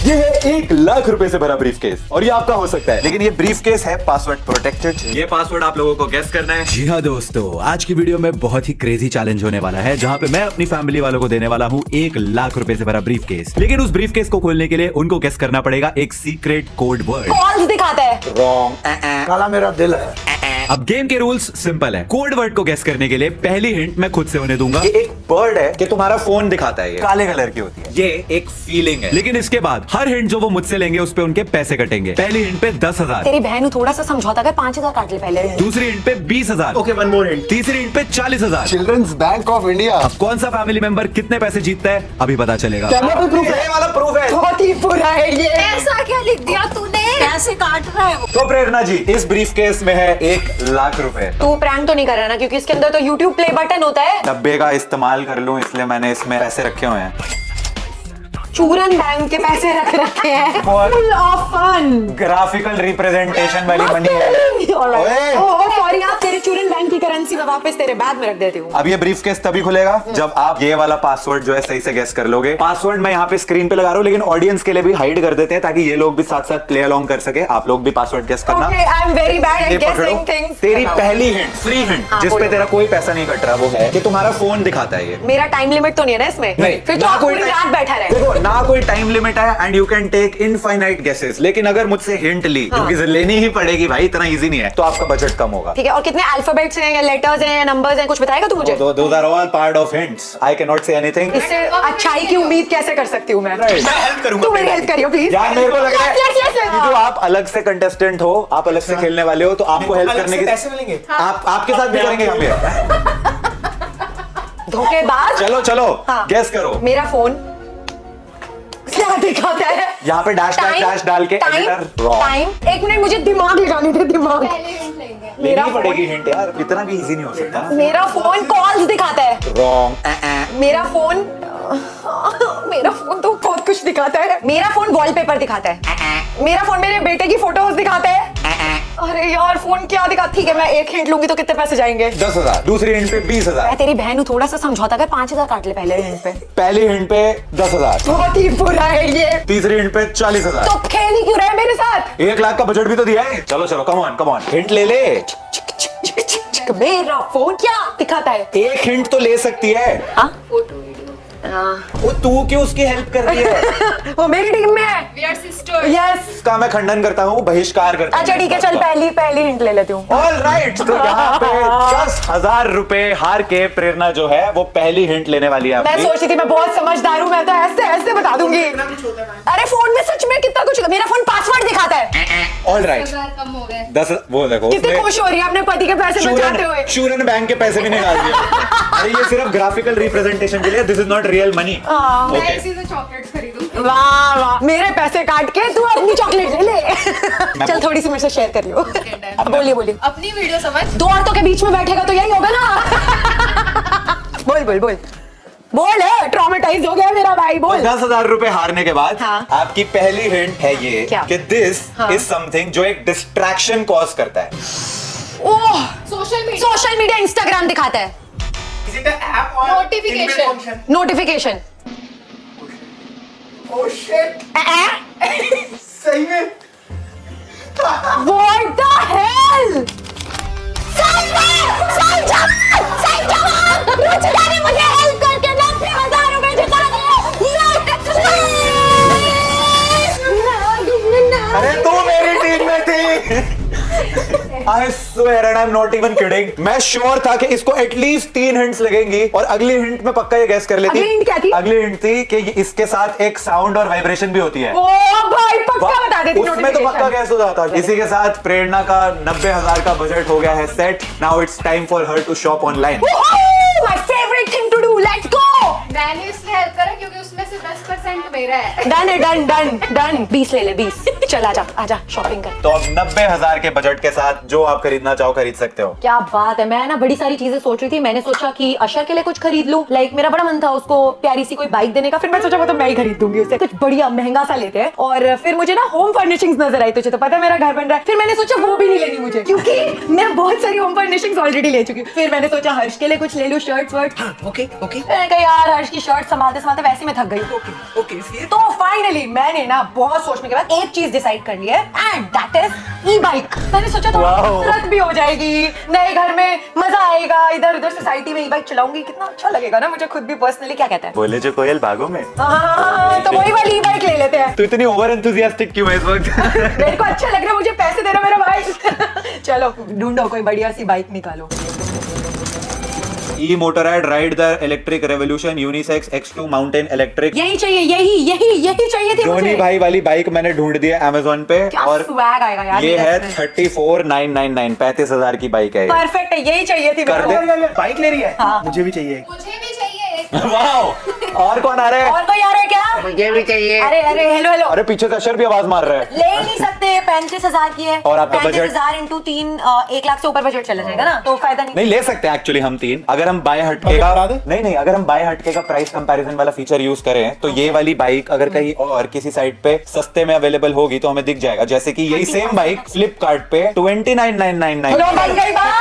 ये है 1,00,000 रुपए से भरा ब्रीफ केस और ये आपका हो सकता है, लेकिन ये ब्रीफ केस है पासवर्ड प्रोटेक्टेड। ये पासवर्ड आप लोगों को गेस करना है। जी हाँ दोस्तों, आज की वीडियो में बहुत ही क्रेजी चैलेंज होने वाला है, जहाँ पे मैं अपनी फैमिली वालों को देने वाला हूँ 1,00,000 रुपए से भरा ब्रीफ केस। लेकिन उस ब्रीफ केस को खोलने के लिए उनको गेस करना पड़ेगा एक सीक्रेट कोड वर्ड। कॉल्स दिखाता है। रॉन्ग। काला मेरा दिल है। अब गेम के रूल्स सिंपल है। कोड वर्ड को गेस करने के लिए पहली हिंट मैं खुद से होने दूंगा। ये एक बर्ड है कि तुम्हारा फोन दिखाता है, ये काले कलर की होती है। ये एक फीलिंग है। लेकिन इसके बाद हर हिंट जो वो मुझसे लेंगे उस पे उनके पैसे कटेंगे। पहली हिंट पे 10,000, तेरी बहन थोड़ा सा समझौता कर, 5,000 काट ले पहले। दूसरी हिंट पे 20,000, ओके, वन मोर हिंट। तीसरी हिंट पे 40,000। Children's bank of India. अब कौन सा फैमिली मेंबर कितने पैसे जीतता है अभी पता चलेगा। कैमरा पे प्रूफ है। ये वाला प्रूफ है। बहुत ही बुरा है ये। ऐसा क्या लिख दिया तूने? कैसे काट रहा है वो? तो प्रेरणा जी, इस ब्रीफ केस में है 1,00,000 रुपए। तू प्रैंक तो नहीं कर रहा ना, क्योंकि इसके अंदर तो YouTube प्ले बटन होता है। 90 का इस्तेमाल कर लूं, इसलिए मैंने इसमें पैसे रखे हुए हैं। चूरन बैंक के पैसे रख रखे हैं। और- full of fun. Graphical representation वाली मनी है। ओए! सॉरी, आप तेरे चूरन बैंक की करेंसी मैं वापस तेरे बैग में रख देती हूँ। अब ये ब्रीफ केस तभी खुलेगा जब आप ये वाला पासवर्ड जो है सही से गेस कर लोगे। पासवर्ड मैं यहाँ पे स्क्रीन पे लगा रहा हूँ, लेकिन ऑडियंस के लिए भी हाइड कर देते हैं ताकि ये लोग भी साथ साथ प्ले अलोंग कर सके। आप लोग भी पासवर्ड गेस करना। Okay, I'm very bad ये at पकड़ो। guessing things. तेरी पहली हिंट, फ्री हिंट, हाँ, जिसपे बोलो। तेरा कोई पैसा नहीं कट रहा, वो है कि तुम्हारा फोन दिखाता है ये। मेरा टाइम लिमिट तो नहीं है ना इसमें? नहीं, फिर तो ना आप कोई पूरी time- रात बैठा रहे। देखो, ना कोई टाइम लिमिट है and you can take infinite guesses. लेकिन अगर मुझसे हिंट ली, क्योंकि लेनी ही पड़ेगी भाई, इतना इजी नहीं है, तो आपका बजट कम होगा। ठीक है, और कितने अल्फाबेट्स हैं या लेटर्स हैं या नंबर्स हैं, कुछ बताएगा तू मुझे? Those are all part of hints. I cannot say anything. इससे अच्छाई की उम्मीद कैसे कर सकती हूँ मैं? मैं हेल्प करूंगा। तू मेरी हेल्प करियो प्लीज। यार, मेरे को लग रहा है Yes, yes, yes, कि yes. जो आप अलग से कंटेस्टेंट हो, आप अलग से खेलने वाले हो, तो आपको हेल्प करने के पैसे मिलेंगे। आप आपके साथ भी करेंगे हम ये। धोखेबाज। चलो चलो, हाँ। गेस करो। मेरा फोन क्या दिखाता है? यहाँ पे डैश डैश डैश डाल के एडिटर रॉन्ग। टाइम, एक मिनट मुझे दिमाग लगाने दे, दिमाग। लेनी मेरा ही पड़ेगी फोन- हिंट यार, इतना भी इजी नहीं हो सकता। मेरा फोन कॉल्स दिखाता है। रॉन्ग। मेरा फोन मेरा फोन तो बहुत कुछ दिखाता है। मेरा फोन वॉलपेपर दिखाता है। मेरा फोन मेरे बेटे की फोटोज दिखाता है। अरे यार, फोन क्या दिखा? ठीक है, मैं एक हिंट लूंगी तो कितने पैसे जाएंगे? 10,000। दूसरी हिंट पे 20,000। मैं तेरी बहन हूँ, थोड़ा सा समझौता कर, 5,000 काट ले पहले हिंट पे। पहली हिंट पे 10,000। बहुत ही बुरा है ये। तीसरी हिंट पे 40,000। तो खेल ही क्यों रहे मेरे साथ? 1,00,000 का बजट भी तो दिया है। चलो चलो, कम ऑन हिंट ले ले। मेरा फोन क्या दिखाता है? एक हिंट तो ले सकती है। वो तू क्यों उसकी हेल्प कर रही है? वो मेरी टीम में है। We are sisters. यस। इसका मैं खंडन करता हूँ, बहिष्कार करता हूँ। अच्छा ठीक है, चल पहली हिंट ले लेती हूँ। ऑल राइट, तो यहाँ पे 10,000 रुपए हार के प्रेरणा जो है वो पहली हिंट लेने वाली है मैं अपनी। सोचती थी मैं बहुत समझदार हूँ, मैं तो ऐसे ऐसे बता दूंगी। अरे फोन में सच में कितना कुछ, मेरा फोन पासवर्ड दिखाता है। ऑल राइट, 10,000 कम हो गए। 10 वो देखो, कितनी उसने खुश हो रही है अपने पति के पैसे बचाते हुए। चूरन बैंक के पैसे भी निकाल दिए। अरे ये सिर्फ ग्राफिकल रिप्रेजेंटेशन के लिए, this is not real money. मैं इसी से चॉकलेट्स खरीदूं। वाह वाह, मेरे पैसे काट के तू अपनी चॉकलेट ले ले। चल थोड़ी सी मेरे से शेयर कर लियो। बोलिए। अपनी वीडियो समझ। दो औरतों के बीच में बैठेगा तो यही होगा ना। बोल ट्रॉमेटाइज हो गया मेरा भाई, बोल। 10,000 रुपए हारने के बाद हाँ। आपकी पहली हिंट है ये क्या? कि दिस हाँ। इज समथिंग जो एक डिस्ट्रैक्शन कॉज करता है। ओह, सोशल मीडिया इंस्टाग्राम दिखाता है। नोटिफिकेशन। नोटिफिकेशन। ओह शिट, सही में। What the hell? सही जवाब! रुचिका ने मुझे हेल्प करके 90,000 रुपए जिता दिए। अरे तू मेरी टीम में थी। I swear and I'm not even kidding. मैं श्योर था कि इसको एटलीस्ट 3 हिंट्स लगेंगी और अगली हिंट में पक्का ये गैस कर लेती। अगली hint क्या थी? अगली हिंट थी कि ये इसके साथ एक साउंड और वाइब्रेशन भी होती है। ओ भाई, पक्का बता देती उसमें तो पक्का गैस हो जाता। इसी के साथ प्रेरणा का 90,000 का बजट हो गया है set. Now it's time for her to shop online. My favorite thing to do. Let's go. मैंने इसलिए हेल्प करा क्योंकि उसमें से 10% मेरा है। Done. 20 ले ले 20। चल आजा आजा शॉपिंग कर। तो अब 90,000 के बजट के साथ जो आप खरीदना चाहो खरीद सकते हो। क्या बात है, मैं ना बड़ी सारी चीजें सोच रही थी। मैंने सोचा कि अशर के लिए कुछ खरीद लूं, लाइक मेरा बड़ा मन था उसको प्यारी सी कोई बाइक देने का। फिर मैं सोचा वो तो मैं ही खरीद दूंगी उसे, कुछ बढ़िया महंगा सा लेते हैं। और फिर मुझे ना होम फर्निशिंग्स नजर आई, तुझे तो पता है मेरा घर बन रहा है। फिर मैंने सोचा वो भी नहीं लेनी मुझे, क्योंकि मैं बहुत सारी होम फर्निशिंग्स ऑलरेडी ले चुकी हूँ। फिर मैंने सोचा हर्ष के लिए कुछ ले लूं, शर्ट्स वर्ट। ओके ओके मैंने कहा यार हर्ष की शर्ट संभालते संभालते वैसे मैं थक गई। ओके फिर तो फाइनली मैंने ना बहुत सोचने के बाद एक चीज डिसाइड कर ली है, and that is E bike. मैंने सोचा थोड़ी कसरत भी हो जाएगी, नए घर में मजा आएगा, इधर उधर सोसाइटी में ई बाइक चलाऊंगी, कितना अच्छा लगेगा ना मुझे खुद भी पर्सनली। क्या कहता है? बोले जो कोयल भागो में। हाँ, तो वही वाली ई बाइक ले लेते हैं। तो इतनी ओवर एंथुसियास्टिक क्यों है इस वक्त? मेरे को अच्छा लग रहा है, मुझे पैसे दे रहा मेरा भाई। चलो ढूंढो कोई बढ़िया सी बाइक निकालो। EMotorad ride the electric revolution unisex X2 mountain electric. यही चाहिए, यही चाहिए थी धोनी मुझे। भाई वाली बाइक मैंने ढूंढ दी है Amazon पे। क्या और स्वैग आएगा यार ये मेरे है इसमें। 34,999 35,000 की बाइक है। परफेक्ट है, यही चाहिए थी कर मेरे दे। को। बाइक ले रही है। हाँ। मुझे भी चाहिए। मुझे भी चाहिए। वाह, और कौन आ रहा है? और कोई आ रहा है क्या? मुझे भी चाहिए। अरे अरे हेलो हेलो। अरे पीछे से अशर भी आवाज मार रहा है। ले ही नहीं सकते, 35,000 की है। और आपका बजट? 35,000 इंटू 3 1 लाख से ऊपर बजट चला जाएगा ना, तो फायदा नहीं। नहीं ले सकते हैं एक्चुअली हम तीन। अगर हम बाय हटके का नहीं अगर हम बाय हटके का प्राइस कंपैरिजन वाला फीचर यूज करें तो ये वाली बाइक अगर कहीं और किसी साइट पे सस्ते में अवेलेबल होगी तो हमें दिख जाएगा। जैसे कि यही सेम बाइक फ्लिपकार्ट पे 29,999। लो बन गई बात।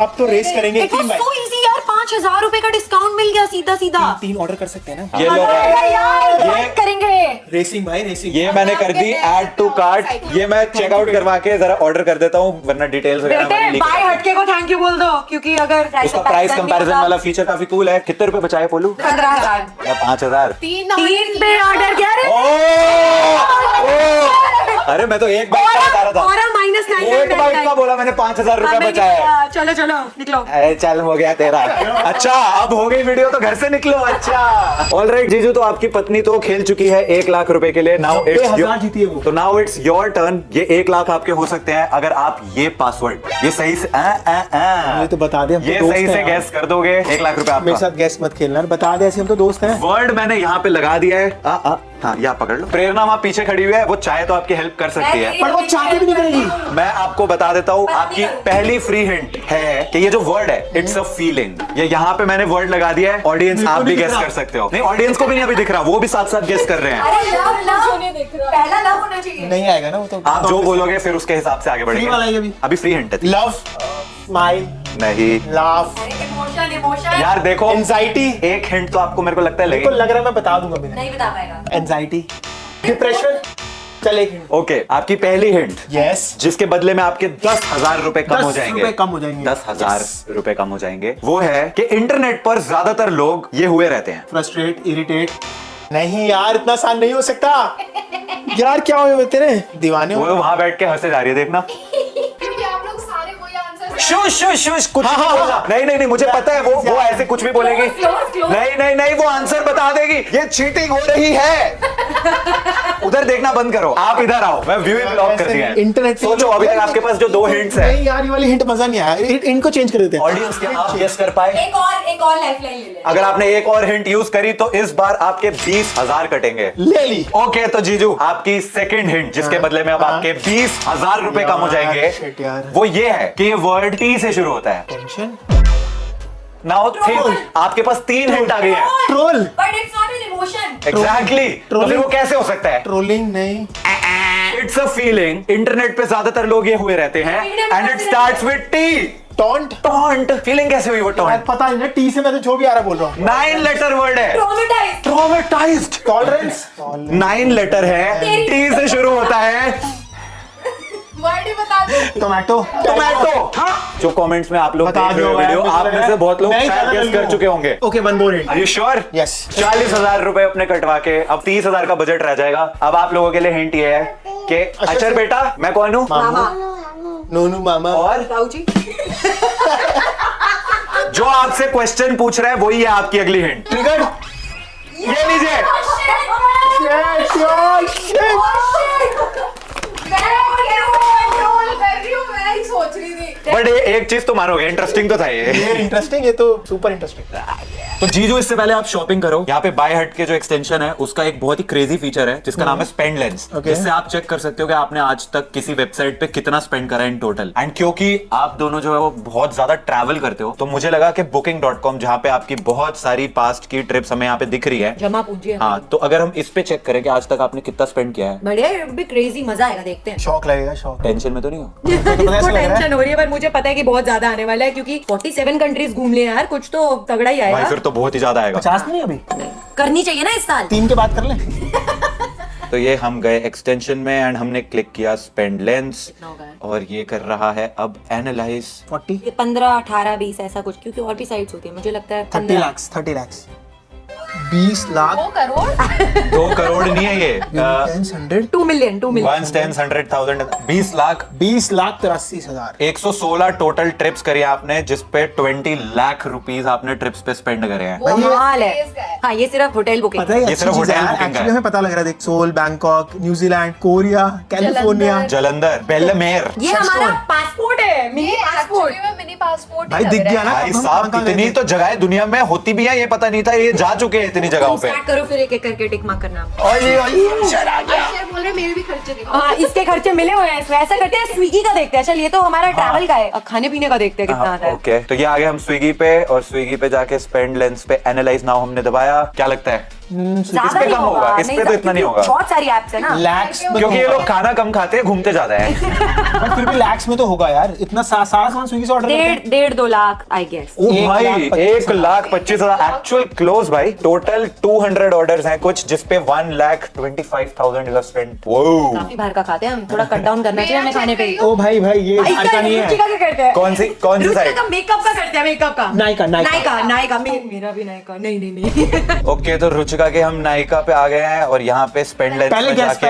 अब तो रेस करेंगे It was तीन बाइक। so easy यार, 5,000 रुपए का डिस्काउंट मिल गया सीधा सीधा। तीन ऑर्डर कर सकते हैं ना। ये लो अरे यार ये बात करेंगे। रेसिंग भाई रेसिंग। ये मैंने कर दी ऐड टू कार्ट। ये मैं चेकआउट करवा के जरा ऑर्डर कर देता हूँ, वरना डिटेल्स वगैरह बेटे मैंने लिख बाय रखा है। हटके को थैंक यू बोल दो, क्योंकि अगर उसका प्राइस कंपैरिजन वाला फीचर काफी कूल है। कितने रुपए बचाए पोलू? 15,000। 5,000। तीन पे ऑर्डर किया रे। अरे मैं तो एक बाइक का बता रहा था। और माइनस एक बाइक का बोला मैंने 5,000 रुपए बचाए। चलो चलो निकलो। अरे चल हो गया तेरा। अच्छा अब हो गई वीडियो तो घर से निकलो। अच्छा ऑलराइट जीजू, तो आपकी पत्नी तो खेल चुकी है 1 लाख रुपए के लिए। नाउ 90,000 जीती है वो। तो नाउ इट्स योर टर्न। ये 1 लाख आपके हो सकते हैं अगर आप ये पासवर्ड ये सही से ये तो बता दे, हम तो ये दोस्त सही से हैं। गैस कर दोगे 1 लाख रुपए मेरे आपका। साथ गैस मत खेलना, बता दे, ऐसे हम तो दोस्त हैं। वर्ड मैंने यहाँ पे लगा दिया है। हाँ यहाँ पकड़ लो। प्रेरणा वहाँ पीछे खड़ी हुई है, वो चाहे तो आपकी हेल्प कर सकती है। पर वो चाहती भी नहीं करेगी। मैं आपको बता देता हूँ, आपकी पहली फ्री हिंट है कि ये जो वर्ड है इट्स अ फीलिंग। ये यहाँ पे मैंने वर्ड लगा दिया है। ऑडियंस आप भी गेस कर सकते हो। नहीं ऑडियंस को भी नहीं अभी दिख रहा, वो भी साथ साथ गेस कर रहे हैं। अरे लव लव नहीं दिख रहा। पहला लव होना चाहिए। नहीं आएगा ना वो तो। आप जो बोलोगे फिर उसके हिसाब से आगे बढ़ेंगे। वाला है ये भी। अभी फ्री हिंट है। लव, स्माइल, नहीं लाफ, इमोशन इमोशन। यार देखो एंजाइटी। एक हिंट तो आपको मेरे को लगता है मेरे को लगेगी। लग रहा है मैं बता दूंगा बिना। नहीं बता पाएगा। Anxiety, depression. चल एक हिंट। ओके आपकी पहली हिंट यस। जिसके बदले में आपके 10,000 रुपए कम हो 10 जाएंगे। रुपए कम हो जाएंगे। 10,000 रुपए कम हो जाएंगे। वो है कि इंटरनेट पर ज्यादातर लोग ये हुए रहते हैं। Frustrate, irritate. नहीं यार इतना आसान नहीं हो सकता। यार क्या हुए तेरे दीवाने वो हो। वहां बैठ के हंसे जा रही है, देखना। क्योंकि आप लोग सारे वही आंसर शुश शुश शुश कुछ नहीं बोला। नहीं मुझे पता है वो ऐसे कुछ भी बोलेगी। close. नहीं वो आंसर बता देगी। ये चीटिंग हो रही है। उधर देखना बंद करो, आप इधर आओ। मैं व्यू ब्लॉक कर दिया है। इंटरनेट सोचो अभी तक आपके पास जो 2 हिंट्स है। नहीं यार ये वाली हिंट मजा नहीं आया, इनको चेंज कर देते हैं। ऑडियंस के आप गेस कर पाए। एक और लाइफलाइन ले ले। अगर आपने एक और हिंट यूज करी तो इस बार आपके 20,000 कटेंगे। ले ली। ओके तो जीजू आपकी सेकंड हिंट जिसके बदले में अब आपके 20,000 रुपए कम हो जाएंगे, Shit यार। वो ये है कि ये वर्ड टी से शुरू होता है। टेंशन, नाउ थिंक आपके पास 3 हिंट आ गई है। Troll, but it's not an emotion. Exactly. तो फिर वो कैसे हो सकता है? ट्रोलिंग नहीं। It's a feeling. इंटरनेट पे ज्यादातर लोग ये हुए रहते हैं and it starts with T. Taunt. Taunt. Feeling कैसे हुई वो यार टॉन्ट? पता नहीं ना, टी से मैं तो जो भी आ रहा बोल रहा हूँ। 9 लेटर वर्ड है। ट्रॉमेटाइज्ड। ट्रॉमेटाइज्ड। टॉलरेंस। 9 लेटर है, टी से शुरू होता है। वर्ड ही बता दो। टोमेटो। टोमेटो। जो कमेंट्स में आप लोग बता देख रहे हो दो वीडियो, आप में से बहुत लोग शायद गेस कर चुके होंगे। Okay one more hint. Are you sure? Yes. 40,000 रुपए अपने कटवा के अब 30,000 का बजट रह जाएगा। अब आप लोगों के लिए हिंट ये है कि अचर बेटा मैं कौन हूँ? नोनू मामा। और ताऊ जी। जो आपसे क्वेश्चन पूछ रहा है वही है आपकी अगली हिंट। ट्रिगर। ये लीजिए। मैं ही सोच रही थी। बट एक चीज तो मानोगे, इंटरेस्टिंग तो था ये। ये इंटरेस्टिंग, ये तो सुपर इंटरेस्टिंग। तो जीजू, इससे पहले आप शॉपिंग करो, यहाँ पे बाय हट के जो एक्सटेंशन है उसका एक बहुत ही क्रेजी फीचर है जिसका नाम है स्पेंड लेंस, जिससे आप चेक कर सकते हो कि आपने आज तक किसी वेबसाइट पे कितना स्पेंड करा है इन टोटल। एंड क्योंकि आप दोनों जो है वो बहुत ज्यादा ट्रैवल करते हो, तो मुझे लगा कि booking.com, जहाँ पे आपकी बहुत सारी पास्ट की ट्रिप्स हमें यहाँ पे दिख रही है, जमा पूंजी है। हाँ, तो अगर हम इस पे चेक करें कि आज तक आपने कितना स्पेंड किया है। बढ़िया है, भी क्रेजी, मजा आएगा, देखते हैं। शौक लगेगा, शौक। टेंशन में तो नहीं हो? इसको टेंशन हो रही है, पर मुझे पता है कि बहुत ज्यादा आने वाला है, क्योंकि 47 कंट्रीज घूम लिए यार, कुछ तो तगड़ा ही भाई आएगा। फिर तो बहुत ही ज्यादा आएगा। 50 नहीं अभी, करनी चाहिए ना इस साल। 3 के बाद कर ले। तो ये हम गए एक्सटेंशन में एंड हमने क्लिक किया स्पेंड लेंस, और ये कर रहा है अब एनालाइज 40, 15, 18, 20 ऐसा कुछ, क्योंकि और भी साइट्स होती है, मुझे लगता है 30 लाख, 30 लाख, 20 लाख, 2 करोड़ 2 करोड़ नहीं है ये, 100, 2 मिलियन 1,10,100,000 20 लाख 20,83,000। 116 टोटल ट्रिप्स करी आपने, जिसपे 20 लाख रुपीस आपने ट्रिप्स पे स्पेंड करे हैं। वो कमाल है। तेज गए। हाँ, ये सिर्फ होटल बुकिंग। पता है ये अच्छी सिर्फ चीज़ है होटल यार, बुकिंग का एक्चुअली है। हमें पता लग रहा है। देख, Seoul, Bangkok, New Zealand, Korea, California. Jalandhar, बेलमेर, ये हमारा पासपोर्ट है, मिनी ये पासपोर्ट। एक्चुअली में मिनी पासपोर्ट भाई दिख गया ना। भाई अब हम साहब, कहाँ गए इतनी थे? तो जगह दुनिया में होती भी है, ये पता नहीं था, ये जा चुके हैं इतनी जगहों पे। स्टार्ट करो, फिर एक एक करके टिक मार्क करना। अक्षय बोल रहे मेरे भी खर्चे दिखाओ। हाँ, इसके खर्चे मिले हुए हैं। ऐसा करते हैं, स्विगी का देखते हैं। चल, ये तो हमारा ट्रैवल का है, अब खाने पीने का देखते हैं कितना आता है। ओके, तो ये आ गए हम स्विगी पे, और स्विगी पे जाके स्पेंड लेंस पे एनालाइज नाउ हमने दबाया। क्या लगता है ज्यादा इस पे नहीं कम होगा, इस पे तो इतना नहीं होगा, बहुत सारी एप्स है ना। लैक्स में क्योंकि ये तो लोग खाना कम खाते हैं, घूमते ज्यादा है। होगा। फिर भी लैक्स में तो होगा यार, इतना सारा सामान स्विगी से ऑर्डर करते हैं। 1.5-2 लाख आई गेस। ओ भाई, 1,25,000 1,25,000 एक्चुअल क्लोज भाई। टोटल 200 ऑर्डर्स हैं कुछ, जिसपे 1,25,000 इज स्पेंड। काफी बाहर का खाते हैं हम, थोड़ा कट डाउन करना चाहिए हमें खाने पे। ओ भाई ये अच्छा नहीं है। रुचिका का करते हैं। कौन सी साइड? मेकअप का करते हैं, मेकअप का। नायका। नायका मेरा भी नायका। नहीं। ओके, तो रुचिका के हम नायका पे आ गए हैं, और यहाँ पे स्पेंड लेंस पहले पे गैस, जाके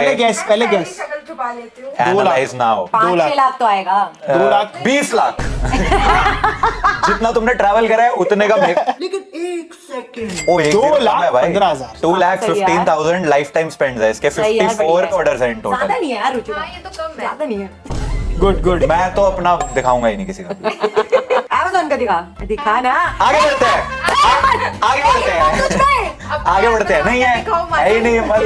पहले गैस। शक्ल छुपा लेती हूँ। Analyse now. 5-6 लाख तो आएगा। 2 लाख 20 लाख जितना तुमने ट्रैवल करा है उतने का लेकिन 1 सेकंड। ओ 2,15,000 2,15,000 लाइफ टाइम स्पेंड है इसके। सही है, 54 बढ़िया है। ऑर्डर्स हैं इन ज्यादा टोटल। नहीं है यार रुचिका, हाँ, ये तो कम है। ज्यादा नहीं है। गुड। मैं तो अपना दिखाऊंगा ही नहीं किसी का। Amazon का दिखा ना। आगे बढ़ते हैं, आगे बढ़ते हैं, आगे बढ़ते हैं। नहीं है ही नहीं मत।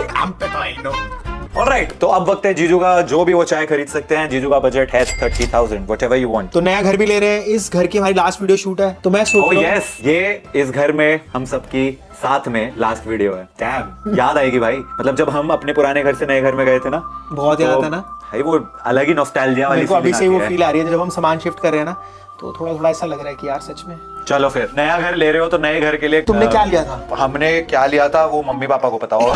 ऑलराइट, तो अब वक्त है जीजू का। जो भी वो चाहे खरीद सकते हैं। जीजू का बजट है 30,000, व्हाटएवर यू वांट। तो नया घर भी ले रहे हैं। इस घर की हमारी लास्ट वीडियो शूट है, तो मैं सोच ओह रहा हूँ यस, ये इस घर में हम सबकी साथ में लास्ट वीडियो है। डैम, याद आएगी भाई। मतलब जब हम अपने पुराने घर से नए घर में गए थे ना, बहुत याद आता है ना। भाई वो अलग ही नॉस्टैल्जिया वाली मेरे को अभी feeling से वो आती है। फील आ रही है जब हम सामान शिफ्ट कर रहे हैं ना, तो थोड़ा ऐसा लग रहा है कि यार सच में। चलो फिर, नया घर ले रहे हो तो नए घर के लिए तुमने क्या लिया था? हमने क्या लिया था वो मम्मी पापा को पता होगा।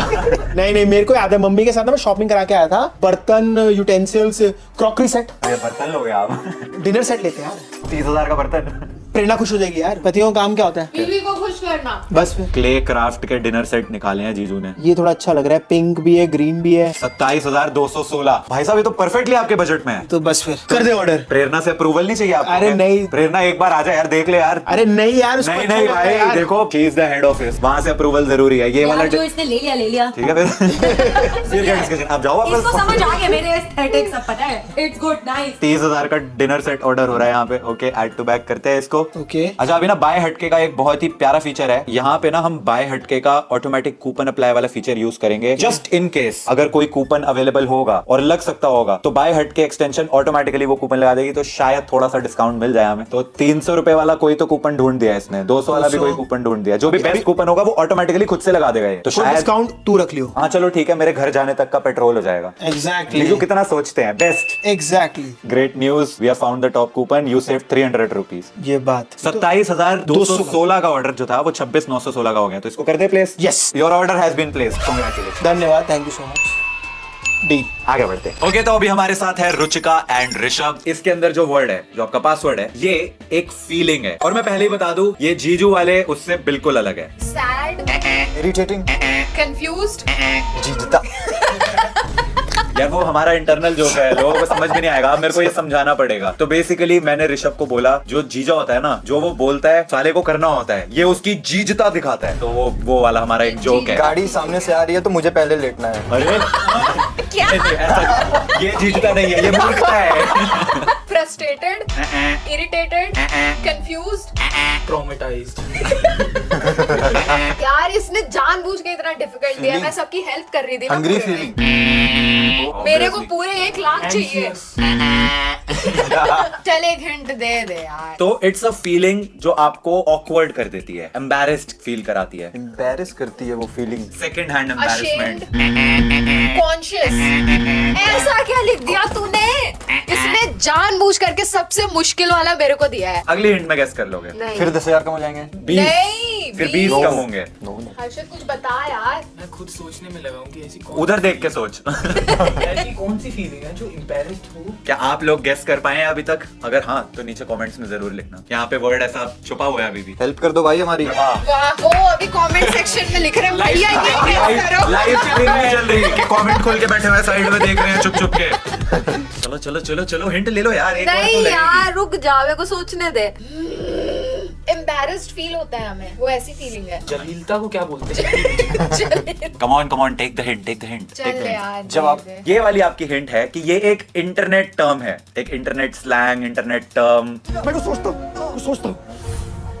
नहीं, मेरे को याद है, मम्मी के साथ ना मैं शॉपिंग करा के आया था। बर्तन, यूटेंसिल्स, क्रॉकरी सेट, ये बर्तन लोगे आप? डिनर सेट लेते हैं यार। 30,000 का बर्तन। प्रेरणा खुश हो जाएगी यार। पतियों का काम क्या होता है? बीवी को खुश करना। बस फिर क्ले क्राफ्ट के डिनर सेट निकाले हैं जीजू ने। ये थोड़ा अच्छा लग रहा है। पिंक भी है, ग्रीन भी है। 27,216। भाई साहब, ये तो परफेक्टली आपके बजट में है। तो बस फिर कर दे ऑर्डर। प्रेरणा से अप्रूवल नहीं चाहिए आपको? अरे नहीं। प्रेरणा एक बार आ जाए यार, देख ले यार। अरे नहीं यार, उसको नहीं अच्छा नहीं लगता है भाई, यार। देखो she is the head office, वहां से अप्रूवल जरूरी है। ये वाला जो इसने ले लिया। ठीक है फिर क्या डिस्कशन? आप जाओ इसको वापस। समझ आ गया मेरे एस्थेटिक सब पता है। It's good, nice. 30,000 का डिनर सेट ऑर्डर हो रहा है यहाँ पे। ओके, ऐड टू बैक करते हैं इसको। ओके। अच्छा, अभी ना बाय हटके का एक बहुत ही प्यारा फीचर है। यहाँ पे ना हम बाय हटके का ऑटोमेटिक कूपन अप्लाई वाला फीचर यूज करेंगे। जस्ट इन केस अगर कोई कूपन अवेलेबल होगा और लग सकता होगा, तो बाय हटके एक्सटेंशन ऑटोमेटिकली वो कूपन लगा देगी, तो शायद थोड़ा सा डिस्काउंट मिल जाए हमें। तो 300 रुपए वाला कोई तो कूपन ढूंढ दिया इसने, 200 वाला भी कोई कूपन ढूंढ दिया। जो भी बेस्ट कूपन होगा वो ऑटोमेटिकली खुद से लगा देगा ये। तो शायद डिस्काउंट तू रख लियो। हाँ चलो ठीक है, मेरे घर जाने तक का पेट्रोल हो जाएगा। एग्जैक्टली। जीजू कितना सोचते हैं, best. Exactly. Great news, we have found the top coupon, you save 300 rupees. ये बात 27,216 का ऑर्डर जो था वो 26,916 का हो गया। तो इसको कर दे place. Yes. Your order has been placed, congratulation. धन्यवाद, थैंक यू सो मच। डी आगे बढ़ते हैं। ओके, तो अभी हमारे साथ है रुचिका एंड ऋषभ। इसके अंदर जो वर्ड है, जो आपका पासवर्ड है, ये एक फीलिंग है। और मैं पहले ही बता दूं, ये जीजू वाले उससे बिल्कुल अलग है। सैड, इरिटेटिंग, कंफ्यूज्ड, जीता। यार वो हमारा इंटरनल जोक है, लोगों को समझ में नहीं आएगा, अब मेरे को ये समझाना पड़ेगा। तो बेसिकली मैंने ऋषभ को बोला, जो जीजा होता है ना, जो वो बोलता है साले को करना होता है, ये उसकी जीजता दिखाता है। तो वो वाला हमारा एक जोक है। गाड़ी सामने से आ रही है तो मुझे पहले लेटना है। अरे क्या? ऐसा ये जीजता नहीं है, ये मूर्खता है। Frustrated, irritated, confused. ट्रॉमेटाइज्ड। यार इसने जानबूझ के इतना डिफिकल्ट दिया, मैं सबकी हेल्प कर रही थी ना हंग्री पूरे में। फीलिंग। मेरे को पूरे 1 लाख चाहिए। चल एक हिंट दे दे यार। तो इट्स अ फीलिंग जो आपको ऑकवर्ड कर देती है, एम्बैरेस्ड फील कराती है, एम्बैरेस करती है वो feeling. Second hand ashamed, embarrassment. Conscious. ऐसा क्या लिख दिया तूने? इसने जानबूझ करके सबसे मुश्किल वाला मेरे को दिया है। अगली हिंट में गेस कर लोगे। नहीं फिर 10,000 कम हो जाएंगे। 20 नहीं, फिर 20 20 कम होंगे। हर्षद कुछ बता यार। मैं खुद सोचने में लगा हूँ कि ऐसी उधर देख के सोच। ऐसी कौन सी फीलिंग है जो एम्बैरेस्ड हो। क्या आप लोग गेस कर पाए हैं अभी तक? अगर हाँ तो नीचे कमेंट्स में जरूर लिखना। यहाँ पे वर्ड ऐसा छुपा हुआ है अभी भी। हेल्प कर दो भाई हमारी। वाह, वो अभी कमेंट सेक्शन में लिख रहे हैं भैया ये guess करो। लाइव स्ट्रीम नहीं चल रही कि कमेंट खोल के बैठे हुए साइड में देख रहे हैं चुप चुप के। चलो चलो चलो चलो हिंट ले लो यार, एक और तो नहीं लगेगी। यार रुक जा, मेरे को सोचने दे। एम्बैरेस्ड फील होता है हमें, वो ऐसी फीलिंग है। जलीलता को क्या बोलते हैं? Come on take the hint, take the hint. चल यार जवाब। दे दे। ये वाली आपकी हिंट है कि ये एक इंटरनेट टर्म है, एक इंटरनेट स्लैंग, इंटरनेट टर्म। मैं तो सोचता हूँ।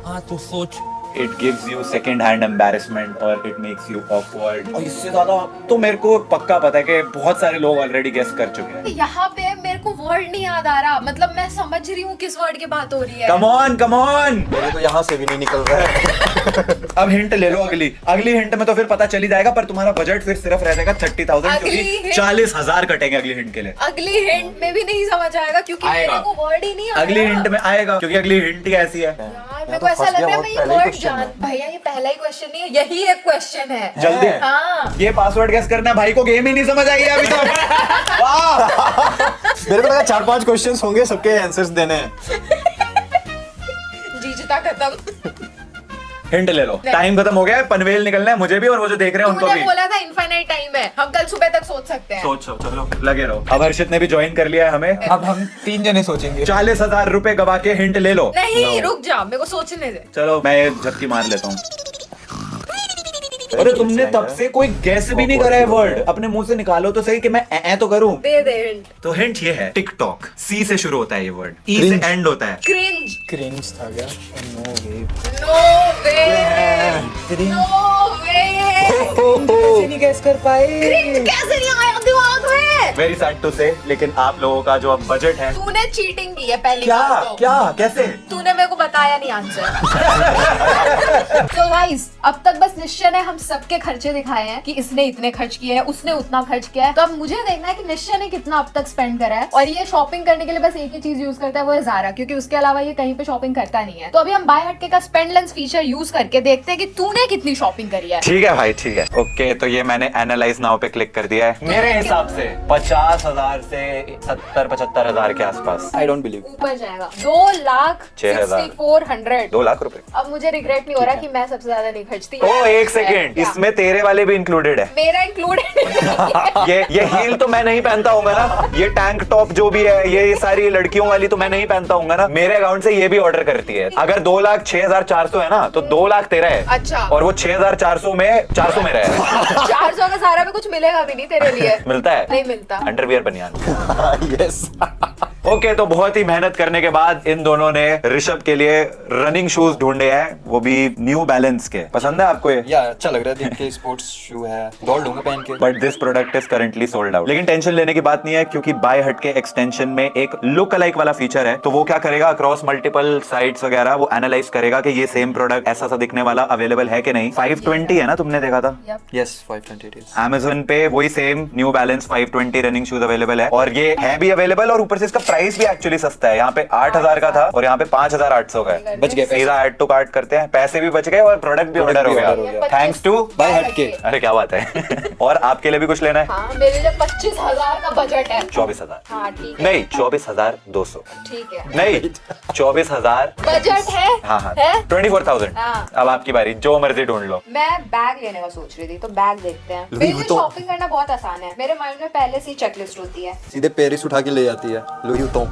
हाँ तो सोच। It gives you second hand embarrassment और इट मेक्स यू ऑकवर्ड। और इससे ज्यादा तो मेरे को पक्का पता है कि बहुत सारे लोग ऑलरेडी गेस कर चुके हैं। यहाँ पे मेरे को वर्ड नहीं याद आ रहा, मतलब मैं समझ रही हूँ किस वर्ड की बात हो रही है। Come on. मेरे तो यहाँ से भी नहीं निकल रहा है। अब हिंट ले लो अगली हिंट में तो फिर पता चल ही जाएगा, पर तुम्हारा बजट फिर सिर्फ रह जाएगा 30,000 अगली क्योंकि hint- 40,000 कटेंगे अगली हिंट के लिए। अगली हिंट में भी नहीं समझ आएगा क्योंकि आएगा। मेरे को वर्ड ही नहीं आ रहा। अगली हिंट में आएगा क्योंकि अगली हिंट ही ऐसी है। यार मेरे मैं को तो ऐसा फंस लग गया, रहा है वो मैं ये पहला ही वर्ड question जान। है। भैया ये पहला ही क्वेश्चन नहीं है, यही एक क्वेश्चन है। जल्दी हाँ ये पासवर्ड गेस करना, भाई को गेम ही नहीं समझ आई अभी तक। वाह मेरे को लगा 4-5 क्वेश्चंस होंगे, सबके आंसर्स देने हैं। जीजता खत्म। हिंट ले लो, टाइम खत्म हो गया है, पनवेल निकलना है मुझे भी और वो जो देख रहे हैं उनको तूने भी। बोला था इनफाइनाइट टाइम है, हम कल सुबह तक सोच सकते हैं। सोचो चलो लगे रहो। अब हर्षित ने भी ज्वाइन कर लिया है हमें। अब हम 3 जने सोचेंगे। 40,000 रुपए गवा के हिंट ले लो। नहीं रुक जा, मेरे को सोचने दे। चलो मैं ये झपकी मार लेता हूँ। अरे तुमने तब से कोई गैस भी नहीं करा है वर्ड, अपने मुंह से निकालो तो सही कि मैं ए तो करूं। दे दे हिंट। तो हिंट ये है टिकटॉक। सी से शुरू होता है ये वर्ड, ई से एंड होता है। क्रिंज। क्रिंज था क्या? नो वे। नो वे, नो वे। कैसे नहीं गैस कर पाए? क्रिंज कैसे नहीं आया दिमाग में? वेरी सैड टू से, लेकिन आप लोगों का जो अब बजट है। तूने चीटिंग की है पहली क्या बात तो। क्या कैसे? तूने मेरे को बताया नहीं आंसर। तो गाइस अब तक बस निश्चय ने हम सबके खर्चे दिखाए हैं कि इसने इतने खर्च किए हैं, उसने उतना खर्च किया है। तो अब मुझे देखना है कि निश्चय ने कितना अब तक स्पेंड करा है। और ये शॉपिंग करने के लिए बस एक ही चीज यूज करता है, वो है ज़ारा, क्योंकि उसके अलावा ये कहीं पे शॉपिंग करता नहीं है। तो अभी हम बाय हटके का स्पेंड लेंस फीचर यूज करके देखते हैं कि तूने कितनी शॉपिंग करी है। ठीक है भाई ठीक है, ओके। तो ये मैंने एनालाइज नाउ पे क्लिक कर दिया है। मेरे हिसाब से 50,000 से 70-75,000 के आसपास। I don't believe. ऊपर जाएगा 2,64,100। 2 लाख रुपए। अब मुझे रिग्रेट नहीं हो रहा कि मैं सबसे ज्यादा नहीं खर्चती। ओ एक सेकेंड, क्या? इसमें तेरे वाले भी इंक्लूडेड है। मेरा इंक्लूडेड। ये हील तो मैं नहीं पहनता हूँ ना, ये टैंक टॉप जो भी है, ये सारी लड़कियों वाली तो मैं नहीं पहनता हूँ ना। मेरे अकाउंट से ये भी ऑर्डर करती है। अगर 2,06,400 है ना तो 2 लाख तेरा है। अच्छा। और वो 6,400 में 400 मेरा है। 400 का सारा में कुछ मिलेगा भी नहीं तेरे लिए। मिलता है? नहीं मिलता। अंडरवियर बनियान। यस। ओके तो बहुत ही मेहनत करने के बाद इन दोनों ने ऋषभ के लिए रनिंग शूज ढूंढे हैं, वो भी न्यू बैलेंस के। पसंद है आपको ये? या अच्छा लग रहा है, देख के स्पोर्ट्स शू है, दौड़ लूंगा पहन के। But this product is currently sold out. लेकिन टेंशन लेने की बात नहीं है, क्योंकि बाय हट के एक्सटेंशन में एक लुक अलाइक वाला फीचर है। तो वो क्या करेगा, अक्रॉस मल्टीपल साइट्स वगैरह वो एनालाइज करेगा कि ये सेम प्रोडक्ट ऐसा सा दिखने वाला अवेलेबल है कि नहीं। 520 है ना तुमने देखा था? Yes 520 is. Amazon पे वही same new balance 520 running shoes available है, और ये है भी अवेलेबल, और ऊपर से इसका प्राइस भी एक्चुअली सस्ता है। यहाँ पे 8,000 का था और यहाँ पे 5,800 का है। बच गए पैसे। सीधा ऐड टू कार्ट करते हैं, पैसे भी बच गए और प्रोडक्ट भी ऑर्डर हो order हो गया, गया। थैंक्स टू बाय हट के। अरे क्या बात है। और आपके लिए भी कुछ लेना है? हाँ मेरे लिए 25,000 का बजट है। 24,000 हाँ ठीक है। नहीं 24,200 ठीक है नहीं 24,000 बजट है। हाँ हाँ है? 24,000। हाँ। अब आपकी बारी, जो मर्जी ढूंढ लो। मैं बैग लेने का सोच रही थी, तो बैग देखते हैं। मेरे लिए शॉपिंग करना बहुत आसान है, मेरे माइंड में पहले से ही चेकलिस्ट होती है। सीधे पेरिस उठा के ले जाती है, लुई तो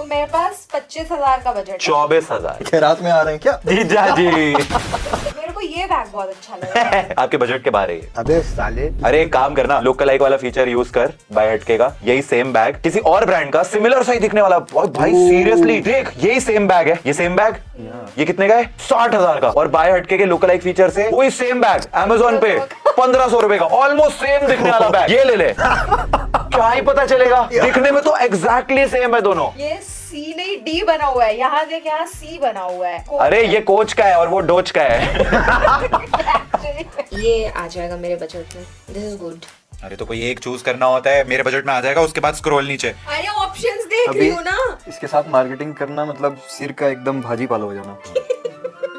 मेरे पास 25,000 का बजट है। 24,000। खैरात में आ रहे हैं क्या? जीजा जी। मेरे को ये बैग बहुत अच्छा लगा। आपके बजट के बारे है। अबे साले, अरे एक काम करना, लोकल लाइक वाला फीचर यूज कर, बाय हटके का यही सेम बैग किसी और ब्रांड का सिमिलर सा ही दिखने वाला। भाई सीरियसली देख, यही सेम बैग है, ये सेम बैग, ये कितने का है? 60,000 का। और बाय हटके के लोकल लाइक फीचर से वही सेम बैग Amazon पे 1,500 रुपए का, ऑलमोस्ट सेम दिखने वाला बैग, ये ले ले। क्या ही पता चलेगा, दिखने में तो एग्जैक्टली सेम है दोनों। ये सी नहीं डी बना हुआ है, यहाँ देख यहाँ सी बना हुआ है। अरे ये कोच का है और वो डोच का है। ये आ जाएगा मेरे बजट में। This is good. अरे तो कोई एक चूज करना होता है, मेरे बजट में आ जाएगा, उसके बाद स्क्रॉल नीचे। अरे ऑप्शंस देख अभी रही हूँ ना। इसके साथ मार्केटिंग करना मतलब सिर का एकदम भाजी पाला हो जाना।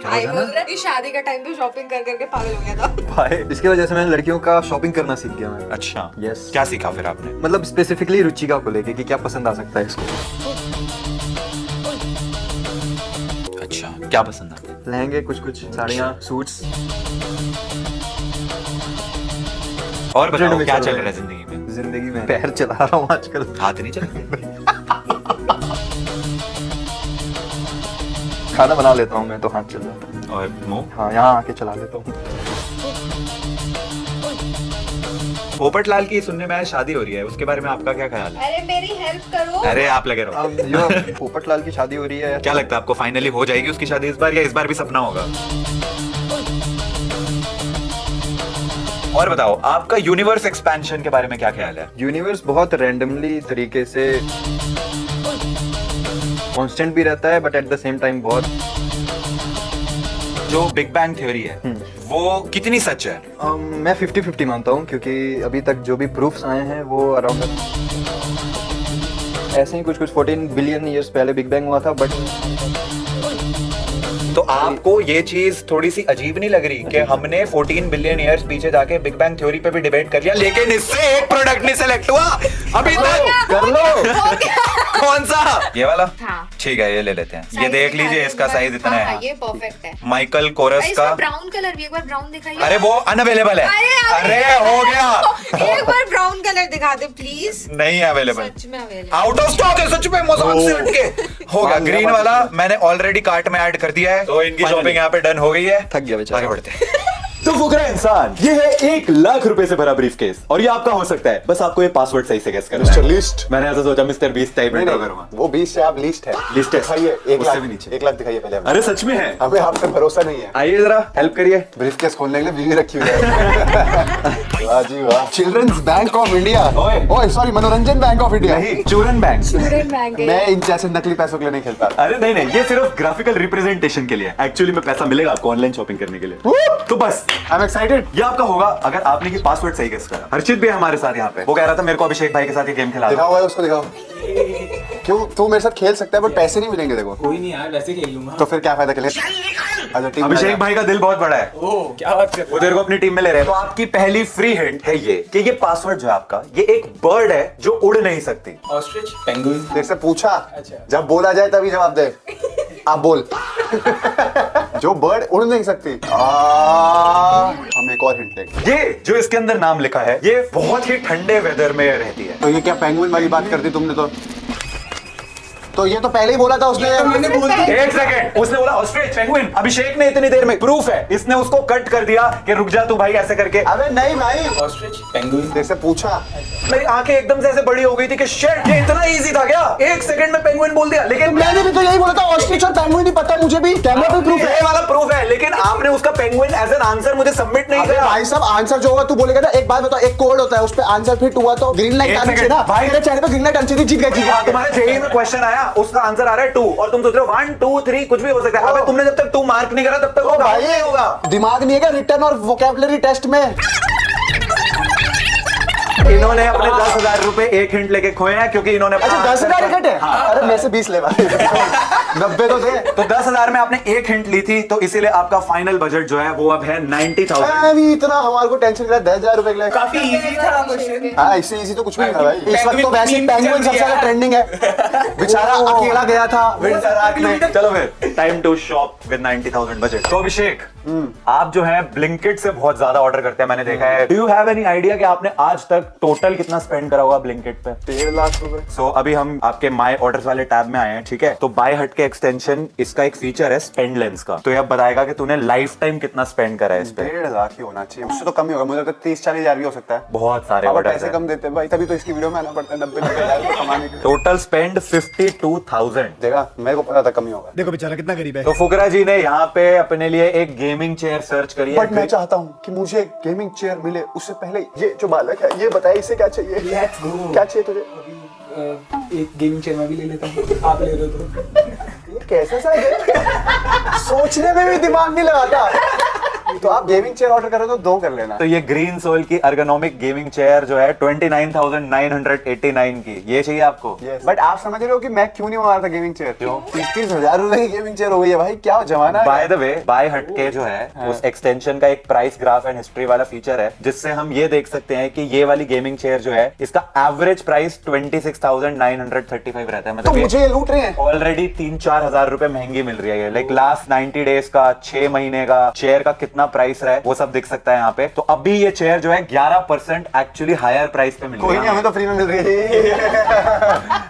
भाई बोल रहा है कि शादी का टाइम पे शॉपिंग कर करके पागल हो गया था। भाई इसकी वजह से मैंने लड़कियों का शॉपिंग करना सीख गया मैं। अच्छा Yes. क्या सीखा फिर आपने? मतलब स्पेसिफिकली रुचिका को लेके कि क्या पसंद आ सकता है इसको। अच्छा क्या पसंद आता है? लहंगे, कुछ कुछ साड़ियाँ, सूट्स। और बताओ में क्या चल चल रहा रहा है। है जिंदगी में? जिंदगी में पैर चला रहा हूँ आजकल। हाथ नहीं चलते? खाना बना लेता हूँ मैं तो हाथ चल जाता है। और मुंह? हाँ, यहाँ आके चला लेता हूँ। पोपट लाल की सुनने में आया शादी हो रही है, उसके बारे में आपका क्या ख्याल है? अरे मेरी हेल्प करो। अरे आप लगे रहो। अब यो पोपट लाल की शादी हो रही है। क्या लगता है आपको, फाइनली हो जाएगी उसकी शादी इस बार, या इस बार भी सपना होगा? और बताओ आपका यूनिवर्स एक्सपेंशन के बारे में क्या ख्याल है? यूनिवर्स बहुत रैंडमली तरीके से कांस्टेंट भी रहता है, but at the same time बहुत जो बिग बैंग थ्योरी है वो कितनी सच है? मैं 50-50 मानता हूँ, क्योंकि अभी तक जो भी प्रूफ्स आए हैं वो अराउंड ऐसे ही कुछ 14 बिलियन ईयर्स पहले बिग बैंग हुआ था। बट तो आपको ये चीज थोड़ी सी अजीब नहीं लग रही कि हमने 14 बिलियन ईयर्स पीछे जाके बिग बैंग थ्योरी पे भी डिबेट कर लिया, लेकिन इससे एक प्रोडक्ट नहीं सेलेक्ट हुआ अभी तक? कर लो। कौन सा? ये वाला? हाँ। ठीक है, ये ले लेते हैं। ये देख लीजिए, इसका साइज इतना हाँ, है। ये परफेक्ट है। माइकल कोरस इसका का। ब्राउन कलर भी, एक बार ब्राउन दिखाइए। अरे वो अनअवेलेबल है। अरे हो गया। एक बार ब्राउन कलर दिखा दे प्लीज। नहीं है अवेलेबल, सच में अवेलेबल। आउट ऑफ स्टॉक है सच में, मजाक से हटके। हो गया, ग्रीन वाला मैंने ऑलरेडी कार्ट में ऐड कर दिया है, तो इनकी शॉपिंग यहाँ पे डन हो गई है। थक गया बेचारा। आगे बढ़ते हैं। तो फुकरा इंसान, ये है 1,00,000 रुपए से भरा ब्रीफकेस और ये आपका हो सकता है। बस आपको ये पासवर्ड सही से गेस करना मिस्टर है। लिस्ट। मैंने ऐसा सोचा मिस्टर बीस्ट टाइप नहीं इंट्रो नहीं, करूंगा। वो 20 से आप लिस्ट है। लिस्ट है। दिखाइए 1 उससे लाख भी नीचे। 1 लाख दिखाइए पहले हमें। अरे सच में है? हमें आप पे भरोसा नहीं है। आइए जरा हेल्प करिए। ब्रीफकेस खोलने के लिए बीवी रखी हुई है। वाह जी वाह। Children's bank of India. ओए। ओए सॉरी, मनोरंजन बैंक ऑफ इंडिया। नहीं, चूरन बैंक। मैं इन जैसे नकली पैसों के लिए नहीं खेलता। अरे नहीं नहीं, ये सिर्फ ग्राफिकल रिप्रेजेंटेशन के लिए। एक्चुअली में पैसा मिलेगा आपको ऑनलाइन शॉपिंग करने के लिए। तो बस आई एम एक्साइटेड। ये आपका होगा अगर आपने ये पासवर्ड सही गेस करा। हर्षित भी है हमारे साथ यहाँ पे। वो कह रहा था मेरे को अभिषेक भाई के साथ ये गेम खिला दो। दिखाओ भाई, उसको दिखाओ। क्यों तू मेरे साथ खेल सकता है बट पैसे नहीं मिलेंगे। देखो कोई नहीं यार, वैसे खेल लूंगा। तो फिर क्या फायदा खेले। अच्छा टीम अभिषेक भाई का दिल बहुत बड़ा है, ओह क्या बात कर वो तेरे को अपनी टीम में ले रहे हैं। तो आपकी पहली फ्री हिंट है ये कि ये पासवर्ड जो है आपका, ये एक बर्ड है जो उड़ नहीं सकती। Ostrich, penguin. तेरे से पूछा, अच्छा। जब बोला जाए तभी जवाब दे। आप बोल। जो बर्ड उड़ नहीं सकती। हम एक और हिंट लेंगे। ये जो इसके अंदर नाम लिखा है, ये बहुत ही ठंडे वेदर में रहती है। तो ये क्या पेंगुइन वाली बात कर दी तुमने? तो ये तो पहले ही बोला था उसने। मैंने बोल दिया। एक सेकंड, उसने बोला ऑस्ट्रिच पेंगुइन। अभिषेक ने इतनी देर में, प्रूफ है, इसने उसको कट कर दिया कि रुक जा तू भाई ऐसे करके। अबे नहीं भाई, ऑस्ट्रिच, पेंगुइन। तेरे से पूछा। मेरी आंखें एकदम से ऐसे बड़ी हो गई थी कि शिट, ये इतना इजी था क्या? 1 सेकंड में पेंगुइन बोल दिया। लेकिन मैंने भी तो यही बोला था, ऑस्ट्रिच और पेंगुइन ही पता है मुझे भी। कैमरा पे प्रूफ है। ये वाला प्रूफ है, लेकिन आपने उसका पेंगुइन एज एन आंसर मुझे सबमिट नहीं अबे किया। भाई साहब, आंसर जो होगा तू बोलेगा ना। एक बात बताओ, एक कोड होता है, उस पे आंसर फिट हुआ तो ग्रीन लाइट एक आनी चाहिए ना सेकंड, भाई। मेरे चेहरे पे ग्रीन लाइट आनी चाहिए। जीत गए, जीत गए। तुम्हारे जेईई में क्वेश्चन आया, उसका आंसर आ रहा है 2 और तुम सोच रहे हो 1 2 3 कुछ भी हो सकता है। अबे तुमने जब तक 2 मार्क नहीं करा तब तक वो भाई नहीं होगा। दिमाग नहीं है क्या रिटर्न और वोकैबुलरी टेस्ट में? इन्होंने अपने 10,000 रुपए एक हिंट लेके खोए हैं, क्योंकि इन्होंने अच्छा 10,000 टिकट है। अरे मैं से 20 ले भाई। 90 तो दे। तो 10,000 में आपने एक हिंट ली थी, तो इसीलिए आपका फाइनल बजट जो है वो अब है 90,000। अभी इतना हमारे को टेंशन ले 10,000 रुपए के लिए। काफी इजी था क्वेश्चन। हाँ, इससे इजी तो कुछ भी नहीं था भाई। इस वक्त तो वैसे ही पेंगुइन सबसे ज्यादा ट्रेंडिंग है। बेचारा अकेला गया था विंटर आर्क में। चलो फिर, time to shop with 90,000 budget. तो अभिषेक आप जो है ब्लिंकिट से बहुत ज्यादा ऑर्डर करते हैं, मैंने देखा है। Do you have any idea कि आपने आज तक टोटल कितना स्पेंड करा होगा ब्लिंकिट पे? 1.5 लाख रुपए। सो अभी हम आपके माई ऑर्डर्स वाले टैब में आए हैं, ठीक है? तो बाय हट के एक्सटेंशन, इसका एक फीचर है स्पेंड लेंस का, तो ये अब बताएगा कि तूने लाइफ टाइम कितना स्पेंड करा है इस पे। 1.5 लाख ही होना चाहिए, उससे तो कम ही होगा, मुझे लगता है 30-40 हजार भी हो सकता है। बहुत सारे पापा ऑर्डर पैसे कम देते हैं भाई, तभी तो इसकी वीडियो में आना पड़ता है 90-90 हजार कमाने के लिए। Total spend 52,000। देखा, मेरे को पता था कम ही होगा। देखो बेचारा कितना गरीब है। तो फुकरा जी ने यहाँ पे अपने लिए एक गेमिंग चेयर सर्च करी है। बट मैं चाहता हूँ कि मुझे एक गेमिंग चेयर मिले, उससे पहले ये जो बालक है ये बताए इसे क्या चाहिए। Let's go. क्या चाहिए तुझे? एक गेमिंग चेयर मैं भी ले लेता हूँ, आप ले रहे हो तो। ये कैसा सा है? सोचने में भी दिमाग नहीं लगाता। तो आप गेमिंग चेयर ऑर्डर करो तो 2 कर लेना। तो ये ग्रीन सोल की अर्गोनॉमिक गेमिंग चेयर जो है 29,989 की, ये चाहिए आपको? बट आप समझ रहे हो कि मैं क्यों नहीं मंगा रहा था गेमिंग चेयर? क्यों? 30 हजार रुपए की गेमिंग चेयर हो गई है भाई, क्या जमाना है। बाय द वे, बाय हट के जो है उस एक्सटेंशन का एक प्राइस ग्राफ एंड हिस्ट्री वाला फीचर है, जिससे हम ये देख सकते हैं कि ये वाली गेमिंग चेयर जो है इसका एवरेज प्राइस 26,935 रहता है। तो मतलब मुझे ये लूट रहे हैं। ऑलरेडी 3-4 हजार रुपए महंगी मिल रही है। लाइक लास्ट 90 डेज का, 6 महीने का चेयर का कितना प्राइस रहा है वो सब दिख सकता है यहाँ पे। तो अभी ये चेयर जो है 11% एक्चुअली हायर प्राइस पे मिल रही कोई है। नहीं, हमें तो फ्री में मिल रही है।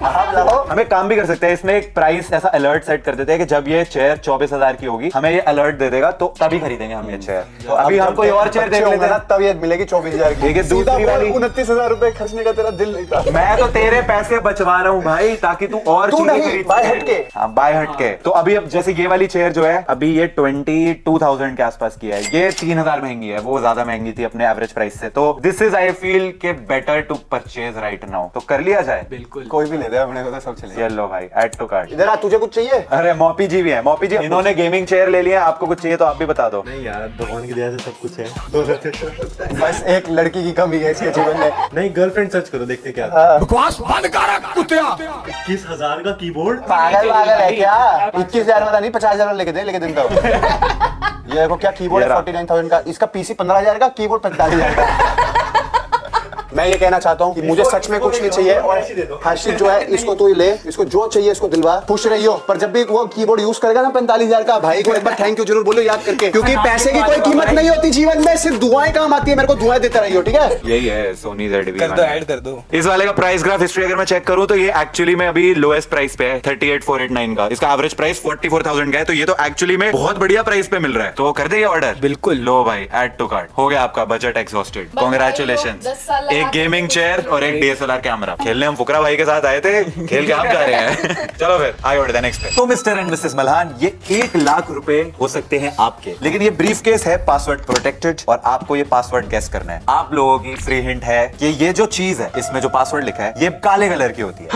आप लाओ। हमें काम भी कर सकते हैं, इसमें एक प्राइस ऐसा अलर्ट सेट कर देते हैं कि जब ये चेयर 24,000 की होगी हमें ये अलर्ट दे देगा, तो तभी खरीदेंगे हम ये चेयर। तो अभी हम कोई और चेयर देख लेते हैं, तब ये मिलेगी 24,000 की। ठीक है, दूसरी वाली 29,000 रुपए खर्चने का तेरा दिल नहीं था। मैं तो तेरे पैसे बचवा रहा हूँ भाई, ताकि तू और तू चीजें नहीं, खरीद बाय सके। हट के। हाँ, बाय हट के। तो अभी अब जैसे ये वाली चेयर जो है अभी ये 22,000 के आसपास की है, ये 3,000 महंगी है, वो ज्यादा महंगी थी अपने एवरेज प्राइस से। तो दिस इज आई फील के better to purchase right now. तो कर लिया जाए? बिल्कुल। कोई भी ले दे, अपने को तो सब चलेगा। चलो भाई, ऐड टू कार्ट। इधर आ, तुझे कुछ चाहिए? अरे मौपी जी भी है, मौपी जी इन्होंने गेमिंग चेयर ले लिया, आपको कुछ चाहिए तो आप भी बता दो। नहीं यार, भगवान की दया से सब कुछ है। बस एक लड़की की कमी है इसके जीवन में। नहीं, गर्लफ्रेंड सर्च करो, देखते क्या। बकवास बंद कर कुत्तिया। 21,000 का कीबोर्ड। पागल है क्या? 21,000 वाला नहीं, 50,000 लेके दे, लेके देता हूँ। ये देखो क्या कीबोर्ड है 49,000 का, इसका पीसी 15,000 का, कीबोर्ड 45,000 का। मैं ये कहना चाहता हूँ कि मुझे सच में कुछ नहीं चाहिए, और हर्षित जो है इसको तू ले, इसको जो चाहिए इसको दिलवा, खुश रहियो। पर जब भी वो कीबोर्ड यूज करेगा ना 45,000 का, भाई को एक बार थैंक यू जरूर बोलो याद करके, क्योंकि पैसे की कोई कीमत नहीं होती जीवन में, सिर्फ दुआएं काम आती है। मेरे को दुआएं देते रहियो, ठीक है? यही है सोनी ZV। कर दो, ऐड कर दो। इस वाले का प्राइस ग्राफ हिस्ट्री अगर मैं चेक करूं तो ये एक्चुअली में अभी लोएस्ट प्राइस पे है 38,489 का। इसका एवरेज प्राइस 44,000 का है, तो ये तो एक्चुअली में बहुत बढ़िया प्राइस पे मिल रहा है। तो कर देंगे ऑर्डर? बिल्कुल। लो भाई, ऐड टू कार्ट। हो गया आपका बजट एग्जॉस्टेड। बधाई हो, कांग्रेचुलेशन। 10 साल एक लगा गेमिंग के चेयर और एक DSLR कैमरा। खेलने हम फुकरा भाई के साथ आए थे, खेल के आप जा रहे हैं। चलो फिर आगे बढ़ते हैं नेक्स्ट पे। तो मिस्टर एंड मिसेस मल्हान, ये 1 लाख रुपए हो सकते हैं आपके, लेकिन ये ब्रीफ केस है पासवर्ड प्रोटेक्टेड और आपको ये पासवर्ड गेस करना है। आप लोगों की फ्री हिंट है कि ये जो चीज है इसमें जो पासवर्ड लिखा है ये काले कलर की होती है।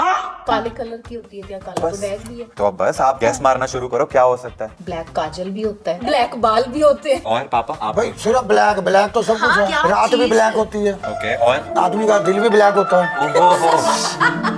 काले कलर की होती है क्या? काला तो बैग भी है। तो अब बस आप गैस मारना शुरू करो, क्या हो सकता है? ब्लैक काजल भी होता है, ब्लैक बाल भी होते हैं। और पापा आप? भाई सिर्फ ब्लैक ब्लैक तो सब कुछ क्या है। रात भी चीज़ ब्लैक है? होती है, ओके, और आदमी का दिल भी ब्लैक होता है।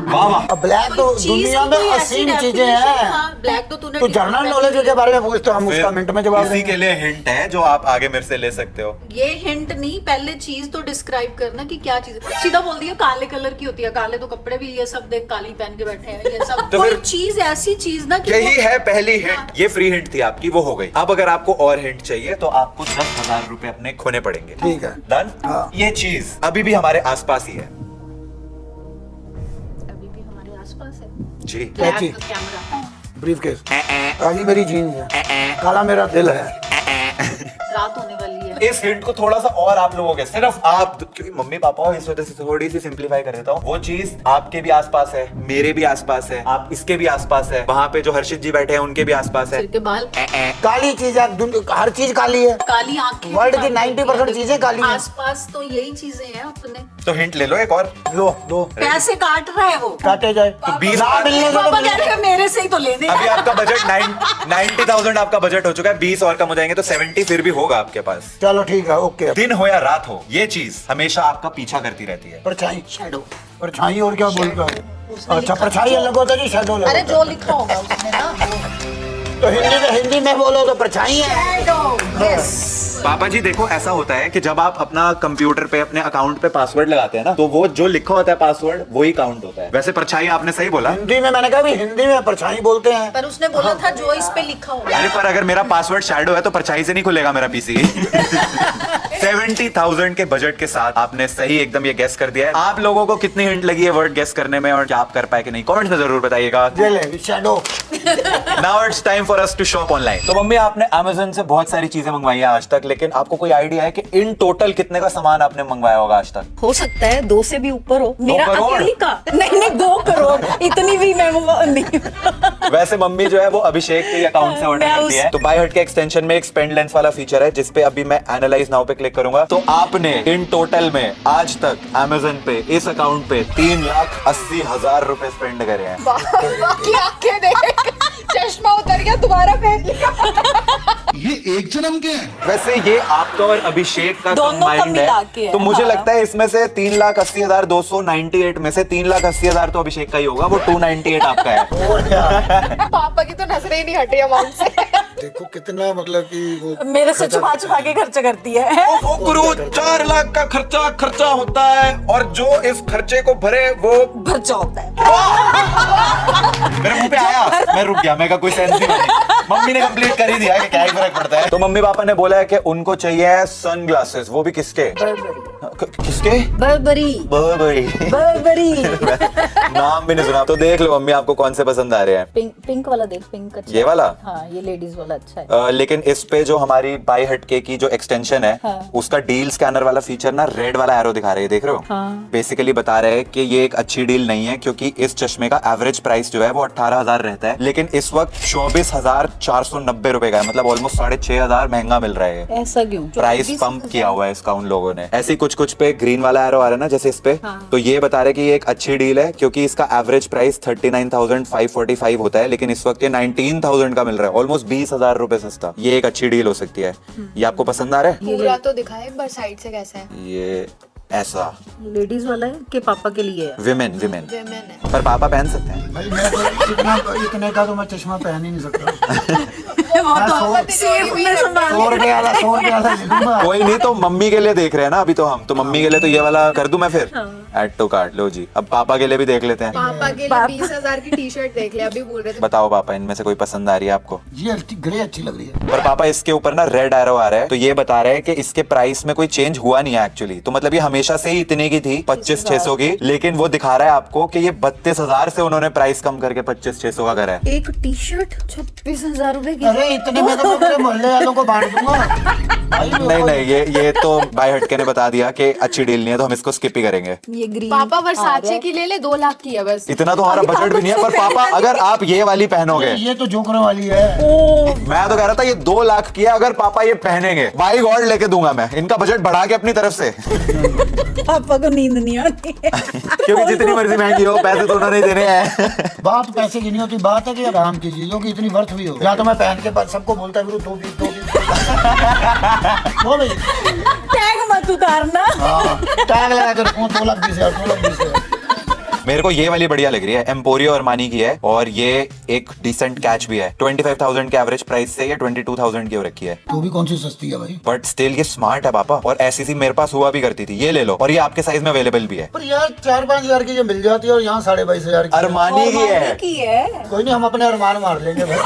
वाह वाह। अब ब्लैक तो दुनिया में असीम चीजें हैं। ब्लैक तो तूने तो जनरल नॉलेज के बारे में पूछते हम उसका मिनट में जवाब इसी देंगे। के लिए हिंट है जो आप आगे मेरे से ले सकते हो। ये हिंट नहीं, पहले चीज तो डिस्क्राइब करना कि क्या चीज है। सीधा बोल दिया काले कलर की होती है, काले तो कपड़े भी, ये सब देख काली पहन के बैठे हैं, ये सब तो कोई फिर चीज ऐसी चीज ना कि यही वो- है पहली हिंट। ये फ्री हिंट थी आपकी, वो हो गई। अब अगर आपको और हिंट चाहिए तो आपको 10,000 रुपए अपने खोने पड़ेंगे। ठीक है। डन। हाँ। ये चीज अभी भी हमारे आसपास ही है। अभी भी हमारे आसपास है। जी। ब्लैक चीज़? कैमरा, ब्रीफ केस, काली मेरी जीन्स है, काला मेरा दिल है। रात होने वाली है। इस हिंट को थोड़ा सा और आप लोगों के, सिर्फ आप, क्योंकि मम्मी पापा हो इस वजह से थोड़ी सी सिंपलीफाई कर देता हूँ। वो चीज आपके भी आसपास है, मेरे भी आसपास है, आप इसके भी आसपास है, वहाँ पे जो हर्षित जी बैठे हैं उनके भी आसपास है। सिर के बाल, काली चीज है, हर चीज काली है। काली आंखें, वर्ल्ड की 90% चीजें काली हैं। आसपास तो यही चीजें हैं अपने। तो हिंट ले लो एक और। लो दो पैसे काट रहा है वो, काटे जाए तो 20 ना मिलने को तो पापा मिलने- कह रहे हैं मेरे से ही तो लेने। अभी आपका बजट 90,000 आपका बजट हो चुका है, 20 और कम हो जाएंगे तो 70 फिर भी होगा आपके पास। चलो ठीक है, ओके। दिन हो या रात हो, ये चीज हमेशा आपका पीछा करती रहती है। परछाई, शैडो। परछाई और क्या बोल रहा है? उसने अच्छा, लिखा परछाई अलग होता है जी, शैडो अलग अरे होता जो लिखा होगा उसने ना वो। तो हिंदी में बोलो तो परछाई है। पापा जी देखो, ऐसा होता है कि जब आप अपना कंप्यूटर पे अपने अकाउंट पे पासवर्ड लगाते हैं ना, तो वो जो लिखा होता है पासवर्ड वही काउंट होता है। वैसे परछाई आपने सही बोला। हिंदी में मैंने कहा भी हिंदी में परछाई बोलते हैं। पर उसने बोला था जो इस पे लिखा होगा। अरे पर अगर मेरा पासवर्ड शैडो है तो परछाई से नहीं खुलेगा मेरा पीसी। 70,000 के बजट के साथ आपने सही एकदम ये गेस कर दिया है। आप लोगों को कितनी हिंट लगी है वर्ड गेस करने में और क्या आप कर पाए कि नहीं, कमेंट में जरूर बताइएगा। Shadow. Now it's time for us to shop online. तो मम्मी आपने अमेज़न से बहुत सारी चीजें मंगवाई है आज तक, लेकिन आपको कोई आइडिया है कि इन टोटल कितने का सामान आपने मंगवाया होगा आज तक? हो सकता है 2 से भी ऊपर हो। मेरा करोड़? अकेली का नहीं 2 करोड़ इतनी भी मैं नहीं। वैसे मम्मी जो है वो अभिषेक के अकाउंट से ऑर्डर करती है। तो बाय हट के एक्सटेंशन में एक स्पेंड लेंस वाला फीचर है जिसपे अभी मैं एनालाइज नाउ पे क्लिक करूंगा। तो आपने इन टोटल में आज तक अमेज़न पे इस अकाउंट पे 3,80,000 रुपए स्पेंड करे हैं। बाकी आंखें देख, चश्मा उतर गया, दोबारा पहन लिया। ये एक जन्म के हैं। वैसे ये आपका और अभिषेक का दोनों का कंबाइंड मिला है, के है। तो मुझे हाँ। लगता है इसमें से 3,80,298 में से 3,80,000 तो अभिषेक का ही होगा, वो 298 आपका है। और क्या? पापा की तो नजरें ही नहीं हटी अमाउंट से। देखो कितना मतलब कि वो मेरे से छुपा के खर्च करती है। वो गुरु 4 लाख का खर्चा होता है और जो इस खर्चे को भरे वो खर्चा होता है। मेरे मुंह पे आया, मैं रुक गया, मैं का कोई सेंस ही नहीं। मम्मी ने कंप्लीट कर ही दिया कि क्या ही फर्क पड़ता है। तो मम्मी पापा ने बोला है कि उनको चाहिए सनग्लासेस, वो भी किसके? किसके? बर्बरी नाम भी नहीं सुना। तो देख लो मम्मी आपको कौन से पसंद आ रहे हैं। पिंक वाला देख, पिंक अच्छा। ये वाला? हाँ, ये लेडीज वाला अच्छा है। लेकिन इस पे जो हमारी बाय हटके की जो एक्सटेंशन है, हाँ। उसका डील स्कैनर वाला फीचर ना रेड वाला एरो दिखा रहे हैं, देख रहे हो? हाँ। बेसिकली बता रहे हैं कि ये एक अच्छी डील नहीं है क्योंकि इस चश्मे का एवरेज प्राइस जो है वो 18,000 रहता है, लेकिन इस वक्त 24,490 रुपए का है, मतलब ऑलमोस्ट 6,500 महंगा मिल रहा है। ऐसा क्यों? प्राइस पंप किया हुआ है इसका उन लोगों ने। ऐसे कुछ पे ग्रीन वाला एरो आ रहा है ना, जैसे इस पे, तो ये बता रहे कि ये एक अच्छी डील है क्योंकि इसका एवरेज प्राइस 39,545 होता है, लेकिन इस वक्त ये 19,000 का मिल रहा है, ऑलमोस्ट 20,000 रुपए सस्ता। ये एक अच्छी डील हो सकती है। ये आपको पसंद आ रहा है? पूरा तो दिखाए एक बार साइड से कैसा है। ये ऐसा लेडीज वाला है कि पापा के लिए है? विमेन विमेन है। पर पापा पहन सकते हैं। भाई मैं तो इतने का तो मैं चश्मा पहन ही नहीं सकता। वो 100 रुपए वाला ले लूंगा। कोई नहीं, तो मम्मी के लिए देख रहे हैं ना अभी तो हम, तो मम्मी के लिए तो ये वाला कर दूं मैं फिर। ऐड टू कार्ट लो जी। अब पापा के लिए भी देख लेते हैं। पापा के लिए 20,000 की टी शर्ट देख लिया, अभी बोल रहे थे। बताओ पापा, इनमें से कोई पसंद आ रही है आपको? ये ग्रे अच्छी लग रही है। पर पापा इसके ऊपर ना रेड एरो आ रहा है, तो ये बता रहे हैं कि इसके प्राइस में कोई चेंज हुआ नहीं है एक्चुअली। तो मतलब ये हमेशा से ही इतने की थी, 25,600 की, लेकिन वो दिखा रहा है आपको कि ये 32,000 से उन्होंने प्राइस कम करके 25,600 का करा है। एक टी शर्ट 26,000 रुपए की। अरे इतने में तो मैं पूरे मोहल्ले वालों को बांट दूंगा। नहीं, ये तो बाय हटके ने बता दिया कि अच्छी डील नहीं है, तो हम इसको स्किप ही करेंगे। ये ग्रीन पापा वर्साचे की ले ले, 2 लाख की है बस। इतना तो हमारा बजट भी नहीं है। पर पापा अगर आप ये वाली पहनोगे, ये तो जोकर वाली है। मैं तो कह रहा था ये 2 लाख की है, अगर पापा ये पहनेंगे बाई गॉड लेके दूंगा मैं, इनका बजट बढ़ा के अपनी तरफ से। पापा को नींद नहीं आती है। क्योंकि जितनी मर्जी महंगी हो, पैसे तो उन्होंने देने हैं। बात पैसे की नहीं होती, बात है कि आराम की चीजों की इतनी वर्थ भी हो। या तो मैं पहन के बाद सबको बोलता है दो भाई टैग मत उतारना। टैग लगा कर 2,20,000। मेरे को ये वाली बढ़िया लग रही है, एम्पोरियो अरमानी की है, और ये एक डिसेंट कैच भी है। 25,000 के एवरेज प्राइस से ये 22,000 की हो रखी है। तो भी कौन सी सस्ती है भाई? बट स्टिल ये स्मार्ट है पापा, और ऐसी सी मेरे पास हुआ भी करती थी। ये ले लो, और ये आपके साइज में अवेलेबल भी है। पर यार 4-5 हजार की जो मिल जाती है और यहाँ 22,500 की। अरमानी की है। कोई नहीं, हम अपने अरमान मार लेंगे भाई।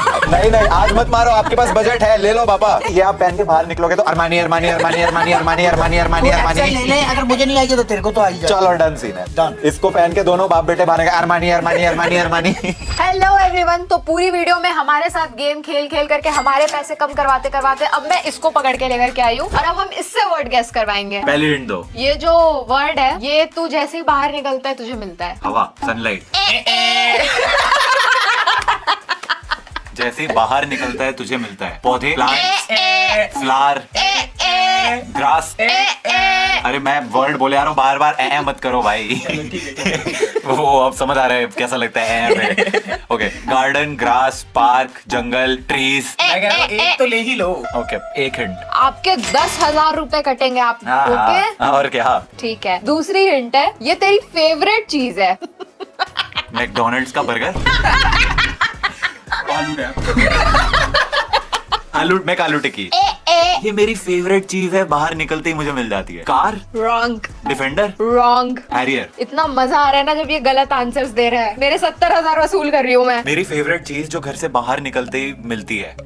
नहीं आज मत मारो, आपके पास बजट है, ले लो पापा। ये आप पहन के बाहर निकलोगे तो Armani Armani Armani Armani Armani Armani Armani Armani. ले ले, अगर मुझे नहीं आएगी तो तेरे को तो आई जाए। चलो डन सीन है, Done। इसको पहन के दोनों बाप बेटे मारेंगे Armani Armani Armani Armani. Hello everyone, तो पूरी वीडियो में हमारे साथ गेम खेल करके हमारे पैसे कम करवाते अब मैं इसको पकड़ के लेकर के आई हूँ, और अब हम इससे वर्ड गेस करवाएंगे। पहली हिंट दो। ये जो वर्ड है, ये तू जैसे ही बाहर निकलता है तुझे मिलता है। हवा, सनलाइट। जैसे ही बाहर निकलता है तुझे मिलता है। पौधे, प्लांट्स, फ्लावर, ग्रास। अरे मैं वर्ड बोले आ रहा हूँ, बार ए मत करो भाई। वो अब समझ आ रहा है कैसा लगता है ए में। ओके, गार्डन, ग्रास, पार्क, जंगल, ट्रीज। एक तो ले ही लो। ओके, एक हिंट। आपके 10,000 रुपए कटेंगे आप। ओके, और क्या? ठीक है। दूसरी हिंट है, ये तेरी फेवरेट चीज है। मैकडोनल्ड्स का बर्गर। आलू रैप। आलू टिक्की ये मेरी फेवरेट चीज है, बाहर निकलते ही मुझे मिल जाती है। Car, wrong defender, wrong. Harrier. इतना मजा आ रहा है ना जब ये गलत आंसर्स दे रहा है। मेरे 70,000 वसूल कर रही हूँ मैं। मेरी फेवरेट चीज जो घर से बाहर निकलते ही मिलती है,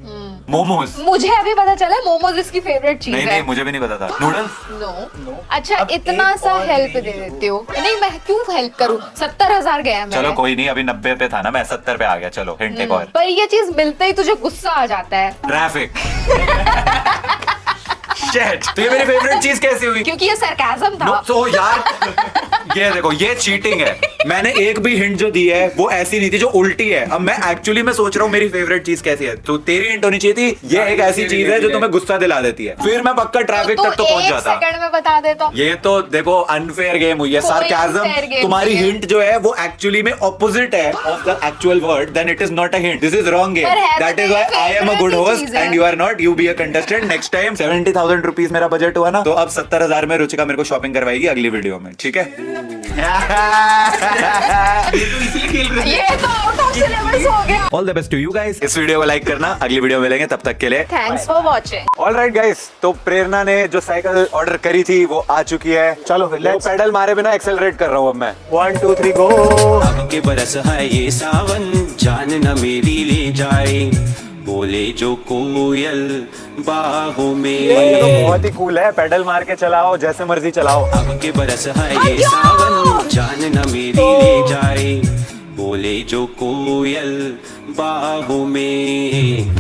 मोमोज। मुझे अभी पता चला मोमोज इसकी फेवरेट चीज नहीं है। नहीं, मुझे भी नहीं पता था। नूडल्स। नो। अच्छा इतना सा हेल्प दे देती हो। नहीं मैं क्यों हेल्प करूँ, 70,000 गया मेरा। चलो कोई नहीं, अभी 90 पे था ना, मैं 70 पे आ गया। चलो हिंट एक और। पर ये चीज मिलते ही तुझे गुस्सा आ जाता है। ट्रैफिक। Shit, तो ये मेरी फेवरेट चीज कैसी हुई? क्योंकि ये सरकाज़म था। तो यार ये देखो, ये चीटिंग है। मैंने एक भी हिंट जो दी है वो ऐसी नहीं थी जो उल्टी है। अब मैं एक्चुअली मैं सोच रहा हूँ मेरी फेवरेट चीज कैसी है, तो तेरी हिंट होनी चाहिए थी ये एक ऐसी चीज है जो तुम्हें गुस्सा दिला देती है, फिर मैं पक्का ट्रैफिक तक तो पहुंच जाता। सेकंड में बता देता। ये तो देखो अनफेयर गेम हुई है, कोई सार्काज़म। unfair game तुम्हारी नहीं है। हिंट जो है वो एक्चुअली में ऑपोजिट है of the actual word, then it is not a hint, this is wrong game. पर है तो दैट इज मेरी why I am a favorite good ही होस्ट चीज़ है। And you are not. You be a contestant next time. 70,000 rupees मेरा budget हुआ ना, तो अब 70,000 में रुचिका मेरे को शॉपिंग करवाएगी अगली वीडियो में, ठीक है? ये तो आउट ऑफ सिलेबस हो गया। All the best to you guys. इस वीडियो को लाइक करना, अगली वीडियो मिलेंगे, तब तक के लिए thanks for watching. Alright guys, तो प्रेरणा ने जो साइकिल ऑर्डर करी थी वो आ चुकी है। चलो फिर लेट्स पेडल मारे बिना एक्सेलरेट कर रहा हूँ अब मैं। 1 2 3 गो। अब के बरस है ये सावन, जान न मेरी ले जाए, बोले जो कोयल बाहों ये तो में। बहुत ही कूल है, पेडल मार के चलाओ, जैसे मर्जी चलाओ। अब के बरस है ये सावन, जान न मेरी ले जाए, बोले जो कोयल बाहों में।